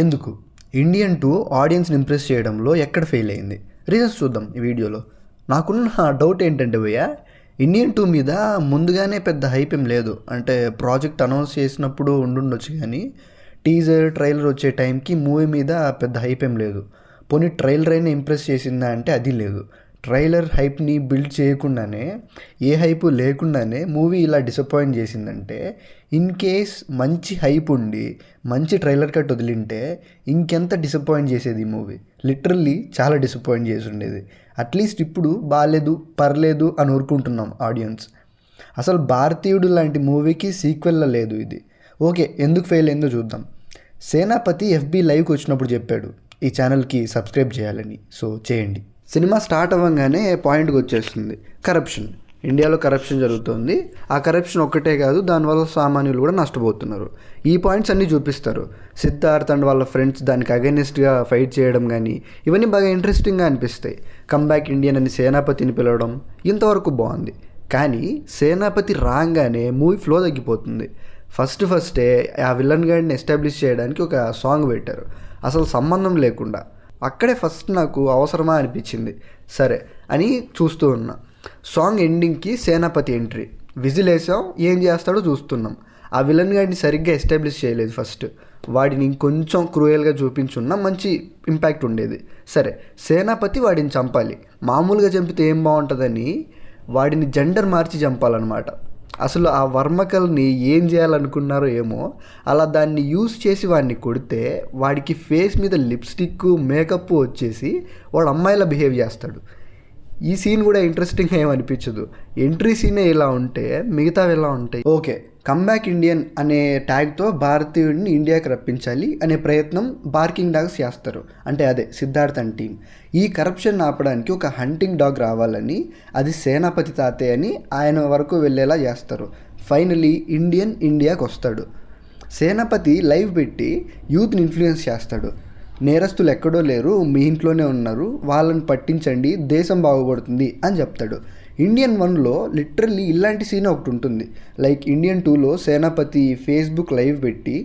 ఎందుకు ఇండియన్ 2 ఆడియన్స్ని ఇంప్రెస్ చేయడంలో ఎక్కడ ఫెయిల్ అయింది? రీజన్స్ చూద్దాం ఈ వీడియోలో. నాకున్న డౌట్ ఏంటంటే భయ్య, ఇండియన్ 2 మీద ముందుగానే పెద్ద హైప్ ఏం లేదు. అంటే ప్రాజెక్ట్ అనౌన్స్ చేసినప్పుడు ఉండుండొచ్చు, కానీ టీజర్ ట్రైలర్ వచ్చే టైంకి మూవీ మీద పెద్ద హైప్ ఏం లేదు. పోనీ ట్రైలర్ అయినా ఇంప్రెస్ చేసిందా అంటే అది లేదు. ట్రైలర్ హైప్ని బిల్డ్ చేయకుండానే, ఏ హైపు లేకుండానే మూవీ ఇలా డిసప్పాయింట్ చేసిందంటే, ఇన్ కేస్ మంచి హైప్ ఉండి మంచి ట్రైలర్ కట్ వదిలింటే ఇంకెంత డిసప్పాయింట్ చేసేది ఈ మూవీ. లిటరల్లీ చాలా డిసప్పాయింట్ చేసి ఉండేది. అట్లీస్ట్ ఇప్పుడు బాగాలేదు పర్లేదు అని ఊరుకుంటున్నాం ఆడియన్స్. అసలు భారతీయుడు లాంటి మూవీకి సీక్వెల్లా లేదు ఇది. ఓకే, ఎందుకు ఫెయిల్ అయిందో చూద్దాం. సేనాపతి FB లైవ్కి వచ్చినప్పుడు చెప్పాడు ఈ ఛానల్కి సబ్స్క్రైబ్ చేయాలని. సో చేయండి. సినిమా స్టార్ట్ అవ్వగానే పాయింట్కి వచ్చేస్తుంది, కరప్షన్. ఇండియాలో కరప్షన్ జరుగుతుంది. ఆ కరప్షన్ ఒక్కటే కాదు, దానివల్ల సామాన్యులు కూడా నష్టపోతున్నారు. ఈ పాయింట్స్ అన్నీ చూపిస్తారు. సిద్ధార్థ్ అండ్ వాళ్ళ ఫ్రెండ్స్ దానికి అగైనెస్ట్గా ఫైట్ చేయడం కానీ, ఇవన్నీ బాగా ఇంట్రెస్టింగ్గా అనిపిస్తాయి. కమ్బ్యాక్ ఇండియన్ అని సేనాపతిని పిలవడం ఇంతవరకు బాగుంది. కానీ సేనాపతి రాగానే మూవీ ఫ్లో తగ్గిపోతుంది. ఫస్టే ఆ విలన్ గాడిని ఎస్టాబ్లిష్ చేయడానికి ఒక సాంగ్ పెట్టారు, అసలు సంబంధం లేకుండా. అక్కడే ఫస్ట్ నాకు అవసరమా అనిపించింది. సరే అని చూస్తూ ఉన్నా. సాంగ్ ఎండింగ్కి సేనాపతి ఎంట్రీ, విజిల్ వేసాం, ఏం చేస్తాడో చూస్తున్నాం. ఆ విలన్ గాడిని సరిగ్గా ఎస్టాబ్లిష్ చేయలేదు. ఫస్ట్ వాడిని ఇంకొంచెం క్రూయల్గా చూపించున్నా మంచి ఇంపాక్ట్ ఉండేది. సరే, సేనాపతి వాడిని చంపాలి. మామూలుగా చంపితే ఏం బాగుంటుందని వాడిని జెండర్ మార్చి చంపాలన్నమాట. అసలు ఆ వర్మకల్ని ఏం చేయాలనుకున్నారో ఏమో, అలా దాన్ని యూస్ చేసి వాడిని కొడితే వాడికి ఫేస్ మీద లిప్స్టిక్ మేకప్ వచ్చేసి వాడు అమ్మాయిలా బిహేవ్ చేస్తాడు. ఈ సీన్ కూడా ఇంట్రెస్టింగ్గా ఏమనిపించదు. ఎంట్రీ సీనే ఇలా ఉంటే మిగతావి ఎలా ఉంటాయి? ఓకే, కమ్బ్యాక్ ఇండియన్ అనే ట్యాగ్తో భారతీయుడిని ఇండియాకి రప్పించాలి అనే ప్రయత్నం బార్కింగ్ డాగ్స్ చేస్తారు. అంటే అదే సిద్ధార్థ్ అండ్ టీమ్. ఈ కరప్షన్ ఆపడానికి ఒక హంటింగ్ డాగ్ రావాలని, అది సేనాపతి తాతే అని ఆయన వరకు వెళ్ళేలా చేస్తారు. ఫైనలీ ఇండియాకి వస్తాడు. సేనాపతి లైవ్ పెట్టి యూత్ని ఇన్ఫ్లుయెన్స్ చేస్తాడు. నేరస్తులు ఎక్కడో లేరు, మీ ఇంట్లోనే ఉన్నారు, వాళ్ళని పట్టించండి, దేశం బాగుపడుతుంది అని చెప్తాడు. ఇండియన్ 1లో లిటరల్లీ ఇలాంటి సీన్ ఒకటి ఉంటుంది. లైక్ ఇండియన్ 2లో సేనాపతి ఫేస్బుక్ లైవ్ పెట్టి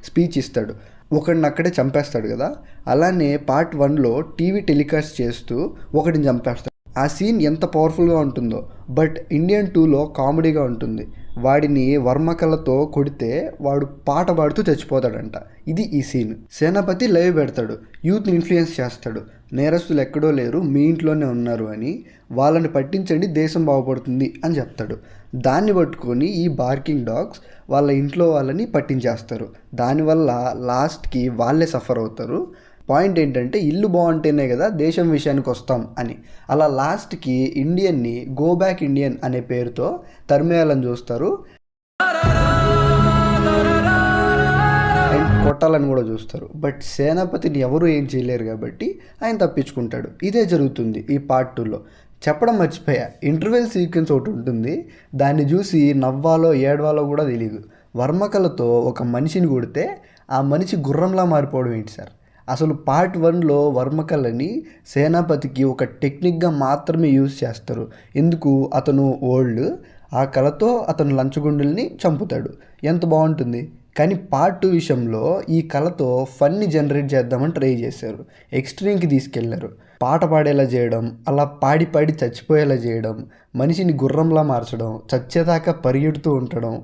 స్పీచ్ ఇస్తాడు, ఒకడిని అక్కడే చంపేస్తాడు కదా. అలానే పార్ట్ 1లో టీవీ టెలికాస్ట్ చేస్తూ ఒకటిని చంపేస్తాడు. ఆ సీన్ ఎంత పవర్ఫుల్గా ఉంటుందో. బట్ ఇండియన్ 2లో కామెడీగా ఉంటుంది. వాడిని వర్మకలతో కొడితే వాడు పాట పాడుతూ చచ్చిపోతాడంట. ఇది ఈ సీన్. సేనాపతి లైవ్ పెడతాడు, యూత్ని ఇన్ఫ్లుయెన్స్ చేస్తాడు. నేరస్తులు ఎక్కడో లేరు, మీ ఇంట్లోనే ఉన్నారు అని, వాళ్ళని పట్టించండి, దేశం బాగుపడుతుంది అని చెప్తాడు. దాన్ని పట్టుకొని ఈ బార్కింగ్ డాగ్స్ వాళ్ళ ఇంట్లో వాళ్ళని పట్టించేస్తారు. దానివల్ల లాస్ట్కి వాళ్ళే సఫర్ అవుతారు. పాయింట్ ఏంటంటే, ఇల్లు బాగుంటేనే కదా దేశం విషయానికి వస్తాం అని. అలా లాస్ట్కి ఇండియన్ని గో బ్యాక్ ఇండియన్ అనే పేరుతో తరిమేయాలని చూస్తారు అండ్ కొట్టాలని కూడా చూస్తారు. బట్ సేనాపతిని ఎవరు ఏం చేయలేరు కాబట్టి ఆయన తప్పించుకుంటాడు. ఇదే జరుగుతుంది ఈ పార్ట్ 2లో. చెప్పడం మర్చిపోయా, ఇంటర్వెల్ సీక్వెన్స్ ఒకటి ఉంటుంది. దాన్ని చూసి నవ్వాలో ఏడవాలో కూడా తెలియదు. వర్మకలతో ఒక మనిషిని కొడితే ఆ మనిషి గుర్రంలా మారిపోవడం ఏంటి సార్? అసలు పార్ట్ 1లో వర్మకల్ని సేనాపతికి ఒక టెక్నిక్గా మాత్రమే యూజ్ చేస్తారు. ఎందుకు? అతను ఓల్డ్, ఆ కళతో అతను లంచగొండుల్ని చంపుతాడు, ఎంత బాగుంటుంది. కానీ పార్ట్ 2 విషయంలో ఈ కళతో ఫన్ని జనరేట్ చేద్దామని ట్రై చేశారు, ఎక్స్ట్రీమ్కి తీసుకెళ్లారు. పాట పాడేలా చేయడం, అలా పాడి చచ్చిపోయేలా చేయడం, మనిషిని గుర్రంలా మార్చడం, చచ్చేదాకా పరిగెడుతూ ఉండడం,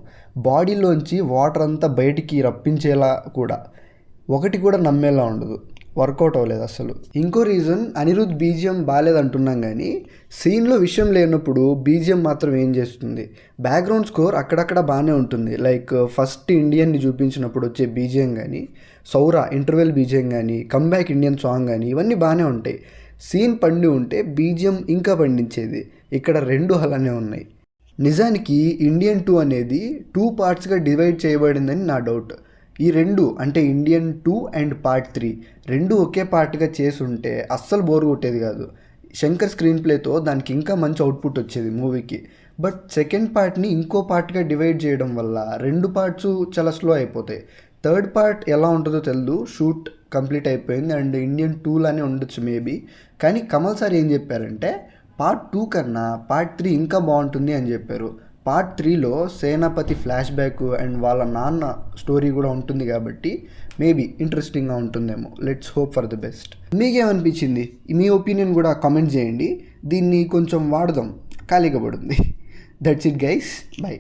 బాడీలోంచి వాటర్ అంతా బయటికి రప్పించేలా కూడా. ఒకటి కూడా నమ్మేలా ఉండదు. వర్కౌట్ అవ్వలేదు అసలు. ఇంకో రీజన్, అనిరుద్ధ్ బీజిఎం బాగాలేదంటున్నాం, కానీ సీన్లో విషయం లేనప్పుడు బీజిఎం మాత్రం ఏం చేస్తుంది? బ్యాక్గ్రౌండ్ స్కోర్ అక్కడక్కడ బాగానే ఉంటుంది. లైక్ ఫస్ట్ ఇండియన్ని చూపించినప్పుడు వచ్చే బీజిఎం కానీ, సౌరా ఇంటర్వెల్ బీజిఎం కానీ, కమ్బ్యాక్ ఇండియన్ సాంగ్ కానీ, ఇవన్నీ బాగానే ఉంటాయి. సీన్ పండి ఉంటే బీజిఎం ఇంకా పండించేది. ఇక్కడ రెండు అలానే ఉన్నాయి. నిజానికి ఇండియన్ 2 అనేది 2 పార్ట్స్గా డివైడ్ చేయబడిందని నా డౌట్. ఈ రెండు అంటే ఇండియన్ 2 అండ్ పార్ట్ 3 రెండు ఒకే పార్ట్గా చేసి ఉంటే అస్సలు బోర్ కొట్టేది కాదు. శంకర్ స్క్రీన్ ప్లేతో దానికి ఇంకా మంచి అవుట్పుట్ వచ్చేది మూవీకి. బట్ సెకండ్ పార్ట్ని ఇంకో పార్ట్గా డివైడ్ చేయడం వల్ల రెండు పార్ట్స్ చాలా స్లో అయిపోతాయి. థర్డ్ పార్ట్ ఎలా ఉంటుందో తెలియదు, షూట్ కంప్లీట్ అయిపోయింది అండ్ ఇండియన్ 2లానే ఉండొచ్చు మేబీ. కానీ కమల్ సార్ ఏం చెప్పారంటే, పార్ట్ 2 కన్నా పార్ట్ 3 ఇంకా బాగుంటుంది అని చెప్పారు. Part 3లో Senapathi flash back and వాళ్ళ నాన్న స్టోరీ కూడా ఉంటుంది కాబట్టి మేబీ ఇంట్రెస్టింగ్గా ఉంటుందేమో. Let's hope for the best. మీకేమనిపించింది? మీ ఒపీనియన్ కూడా కామెంట్ చేయండి. దీన్ని కొంచెం వాడదాం, ఖాళీగా పడుంది. That's it guys, by.